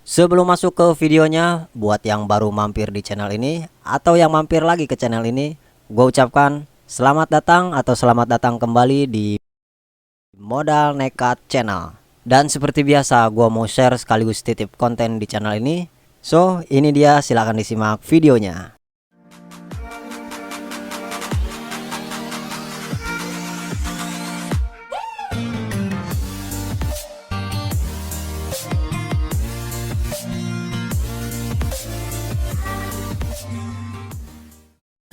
Sebelum masuk ke videonya, buat yang baru mampir di channel ini atau yang mampir lagi ke channel ini, gue ucapkan selamat datang atau selamat datang kembali di Modal Nekat Channel. Dan seperti biasa, gue mau share sekaligus titip konten di channel ini. So, ini dia, silahkan disimak videonya.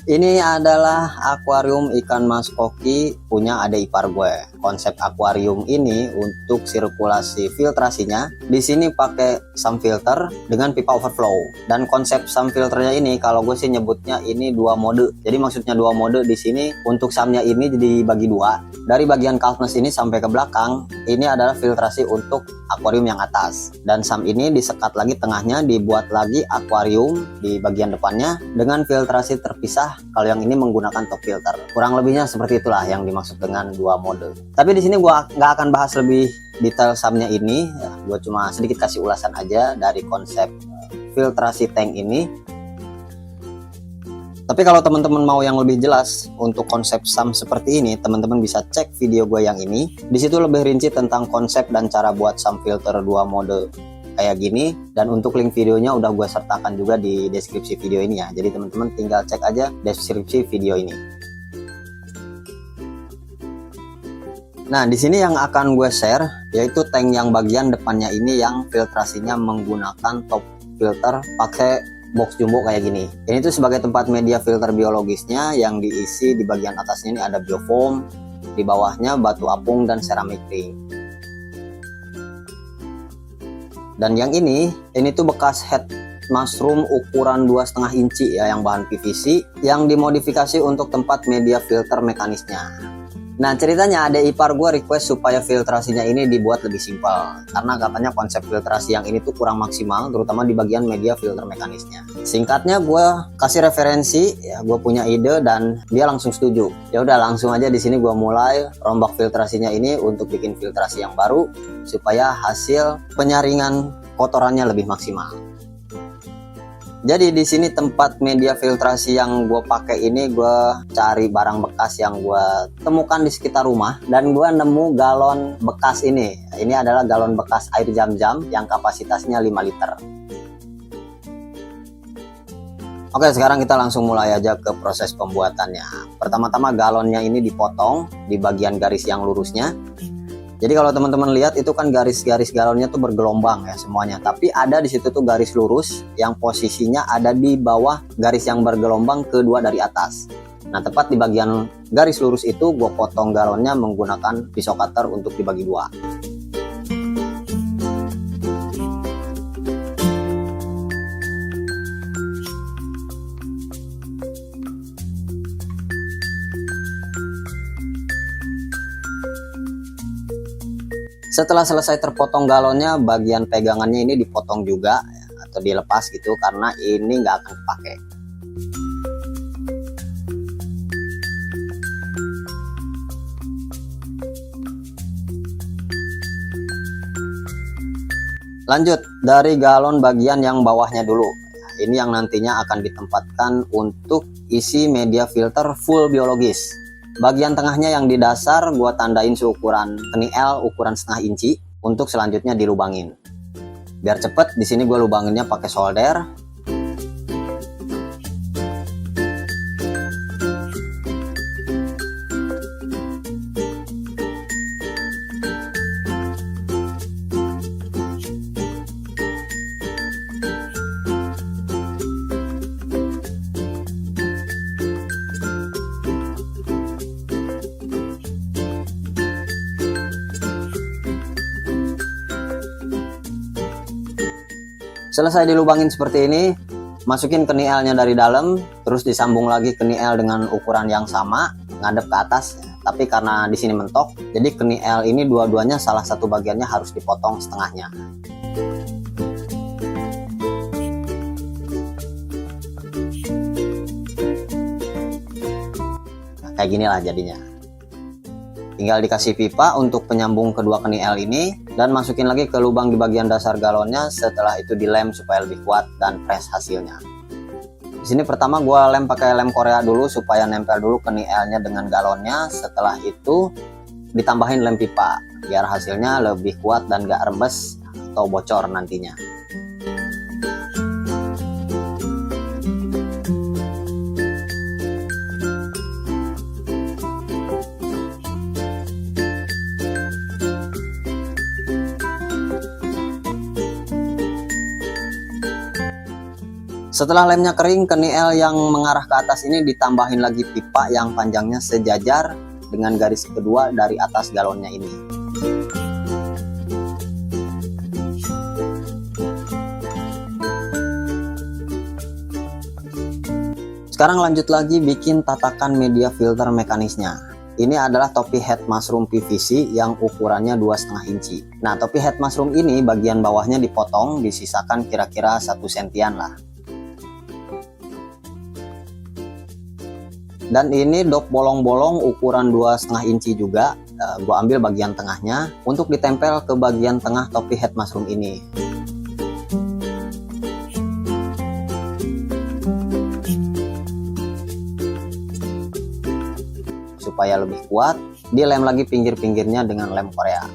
Ini adalah akuarium ikan mas koki punya adik ipar gue. Konsep akuarium ini untuk sirkulasi filtrasinya di sini pakai sump filter dengan pipa overflow. Dan konsep sump filternya ini kalau gue sih nyebutnya ini dua mode. Jadi maksudnya dua mode di sini untuk sumpnya ini dibagi dua. Dari bagian calfness ini sampai ke belakang ini adalah filtrasi untuk akuarium yang atas. Dan sump ini disekat lagi tengahnya, dibuat lagi akuarium di bagian depannya dengan filtrasi terpisah. Kalau yang ini menggunakan top filter. Kurang lebihnya seperti itulah yang dimaksud dengan dua mode. Tapi di sini gua nggak akan bahas lebih detail sumpnya ini. Ya, gua cuma sedikit kasih ulasan aja dari konsep filtrasi tank ini. Tapi kalau teman-teman mau yang lebih jelas untuk konsep sump seperti ini, teman-teman bisa cek video gue yang ini. Di situ lebih rinci tentang konsep dan cara buat sump filter dua mode kayak gini, dan untuk link videonya udah gue sertakan juga di deskripsi video ini ya. Jadi teman-teman tinggal cek aja deskripsi video ini. Nah, di sini yang akan gue share yaitu tank yang bagian depannya ini yang filtrasinya menggunakan top filter pakai box jumbo kayak gini. Ini tuh sebagai tempat media filter biologisnya yang diisi di bagian atasnya ini ada biofoam, di bawahnya batu apung dan ceramic ring. Dan yang ini tuh bekas head mushroom ukuran 2,5 inci ya, yang bahan PVC yang dimodifikasi untuk tempat media filter mekanisnya. Nah, ceritanya adik ipar gue request supaya filtrasinya ini dibuat lebih simpel karena katanya konsep filtrasi yang ini tuh kurang maksimal, terutama di bagian media filter mekanisnya. Singkatnya gue kasih referensi ya, gue punya ide dan dia langsung setuju. Ya udah, langsung aja di sini gue mulai rombak filtrasinya ini untuk bikin filtrasi yang baru supaya hasil penyaringan kotorannya lebih maksimal. Jadi di sini tempat media filtrasi yang gue pakai ini gue cari barang bekas yang gue temukan di sekitar rumah dan gue nemu galon bekas ini. Ini adalah galon bekas air jam-jam yang kapasitasnya 5 liter. Oke, sekarang kita langsung mulai aja ke proses pembuatannya. Pertama-tama galonnya ini dipotong di bagian garis yang lurusnya. Jadi kalau teman-teman lihat itu kan garis-garis galonnya tuh bergelombang ya semuanya. Tapi ada di situ tuh garis lurus yang posisinya ada di bawah garis yang bergelombang kedua dari atas. Nah, tepat di bagian garis lurus itu gue potong galonnya menggunakan pisau cutter untuk dibagi dua. Setelah selesai terpotong galonnya, bagian pegangannya ini dipotong juga ya, atau dilepas gitu karena ini nggak akan dipakai. Lanjut dari galon bagian yang bawahnya dulu. Ini yang nantinya akan ditempatkan untuk isi media filter full biologis. Bagian tengahnya yang di dasar gua tandain seukuran kniel ukuran 0,5 inci untuk selanjutnya dilubangin. Biar cepet di sini gua lubanginnya pakai solder. Selesai dilubangin seperti ini, masukin knielnya dari dalam, terus disambung lagi kniel dengan ukuran yang sama, ngadep ke atas. Tapi karena di sini mentok, jadi kniel ini dua-duanya salah satu bagiannya harus dipotong setengahnya. Nah, kayak ginilah jadinya. Tinggal dikasih pipa untuk penyambung kedua keni L ini dan masukin lagi ke lubang di bagian dasar galonnya. Setelah itu dilem supaya lebih kuat dan fresh hasilnya. Di sini pertama gua lem pakai lem Korea dulu supaya nempel dulu keni L-nya dengan galonnya. Setelah itu ditambahin lem pipa biar hasilnya lebih kuat dan gak rembes atau bocor nantinya. Setelah lemnya kering, keni L yang mengarah ke atas ini ditambahin lagi pipa yang panjangnya sejajar dengan garis kedua dari atas galonnya ini. Sekarang lanjut lagi bikin tatakan media filter mekanisnya. Ini adalah topi head mushroom PVC yang ukurannya 2,5 inci. Nah, topi head mushroom ini bagian bawahnya dipotong, disisakan kira-kira 1 sentian lah. Dan ini dop bolong-bolong ukuran 2,5 inci juga. Gua ambil bagian tengahnya untuk ditempel ke bagian tengah topi head mushroom ini. Supaya lebih kuat, dilem lagi pinggir-pinggirnya dengan lem Korea.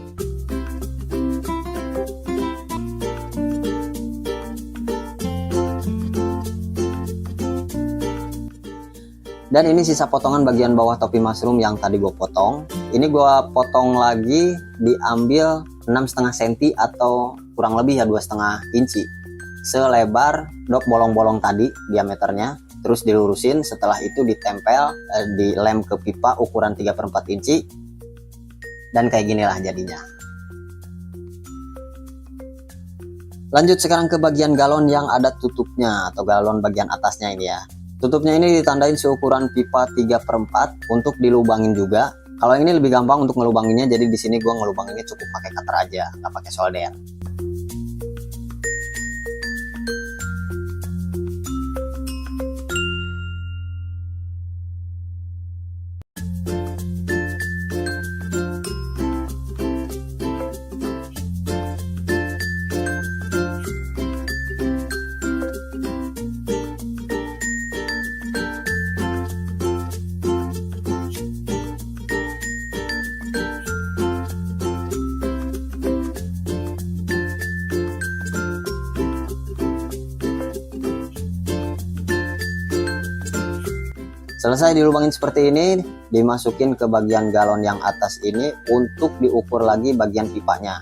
Dan ini sisa potongan bagian bawah topi mushroom yang tadi gue potong. Ini gue potong lagi, diambil 6,5 cm atau kurang lebih ya 2,5 inci. Selebar dop bolong-bolong tadi diameternya. Terus dilurusin, setelah itu ditempel, dilem ke pipa ukuran 3/4 inci. Dan kayak ginilah jadinya. Lanjut sekarang ke bagian galon yang ada tutupnya atau galon bagian atasnya ini ya. Tutupnya ini ditandain seukuran pipa 3/4 untuk dilubangin juga. Kalau ini lebih gampang untuk ngelubanginnya, jadi di sini gua ngelubanginnya cukup pakai cutter aja, nggak pakai solder. Selesai dilubangin seperti ini, dimasukin ke bagian galon yang atas ini untuk diukur lagi bagian pipanya.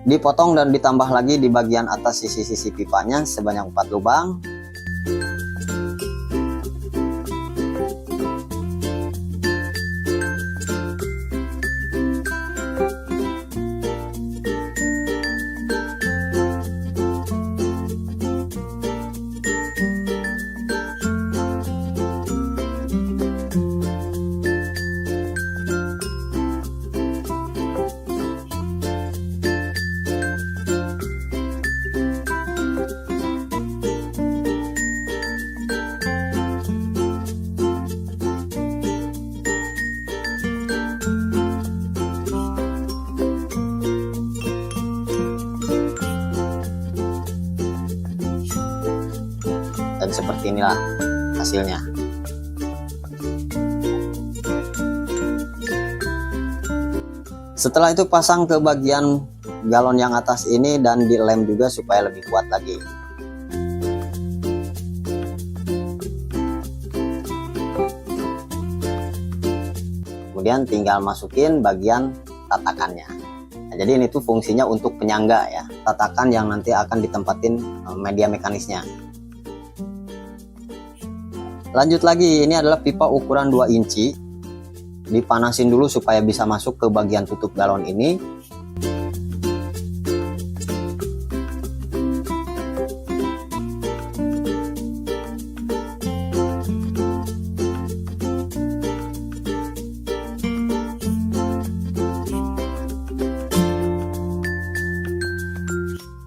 Dipotong dan ditambah lagi di bagian atas sisi-sisi pipanya sebanyak 4 lubang. Dan seperti inilah hasilnya. Setelah itu pasang ke bagian galon yang atas ini dan dilem juga supaya lebih kuat lagi. Kemudian tinggal masukin bagian tatakannya. Nah, jadi ini tuh fungsinya untuk penyangga ya, tatakan yang nanti akan ditempatin media mekanisnya. Lanjut lagi, ini adalah pipa ukuran 2 inci. Dipanasin dulu supaya bisa masuk ke bagian tutup galon ini.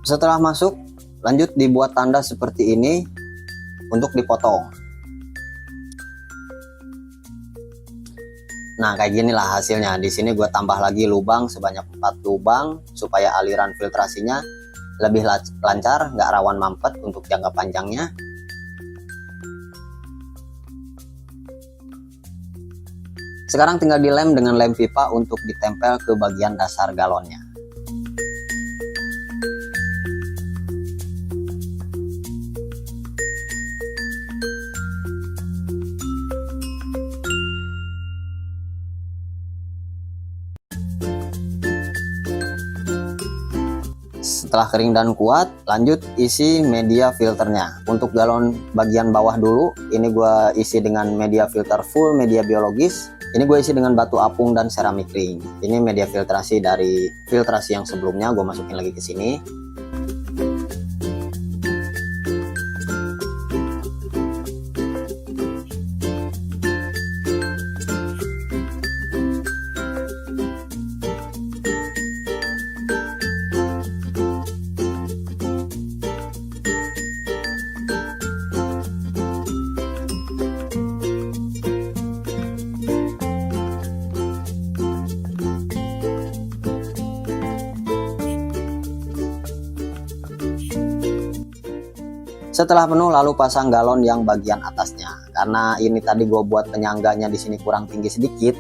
Setelah masuk, lanjut dibuat tanda seperti ini untuk dipotong. Nah, kayak gini lah hasilnya. Di sini gue tambah lagi lubang sebanyak 4 lubang supaya aliran filtrasinya lebih lancar, nggak rawan mampet untuk jangka panjangnya. Sekarang tinggal dilem dengan lem pipa untuk ditempel ke bagian dasar galonnya. Setelah kering dan kuat, lanjut isi media filternya. Untuk galon bagian bawah dulu, ini gue isi dengan media filter full media biologis. Ini gue isi dengan batu apung dan seramik ring. Ini media filtrasi dari filtrasi yang sebelumnya, gue masukin lagi ke sini. Setelah penuh, lalu pasang galon yang bagian atasnya. Karena ini tadi gue buat penyangganya di sini kurang tinggi sedikit,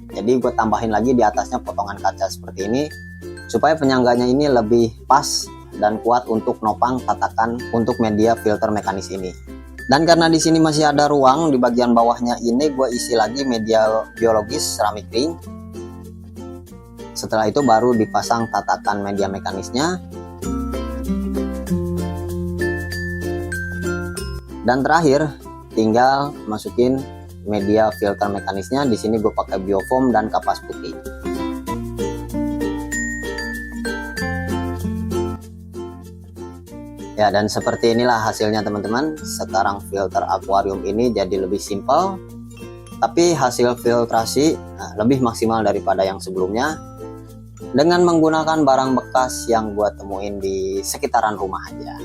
jadi gue tambahin lagi di atasnya potongan kaca seperti ini supaya penyangganya ini lebih pas dan kuat untuk nopang tatakan untuk media filter mekanis ini. Dan karena di sini masih ada ruang di bagian bawahnya ini, gue isi lagi media biologis seramik ring. Setelah itu baru dipasang tatakan media mekanisnya. Dan terakhir tinggal masukin media filter mekanisnya. Di sini gue pakai biofoam dan kapas putih. Ya, dan seperti inilah hasilnya teman-teman. Sekarang filter akuarium ini jadi lebih simpel, tapi hasil filtrasi lebih maksimal daripada yang sebelumnya, dengan menggunakan barang bekas yang gue temuin di sekitaran rumah aja.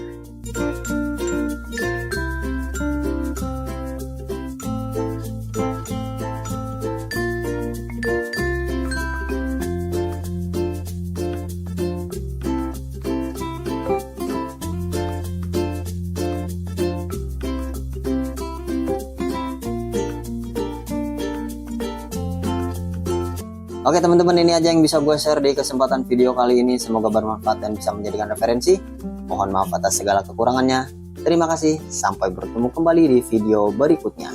Oke teman-teman, ini aja yang bisa gue share di kesempatan video kali ini. Semoga bermanfaat dan bisa menjadikan referensi. Mohon maaf atas segala kekurangannya. Terima kasih, sampai bertemu kembali di video berikutnya.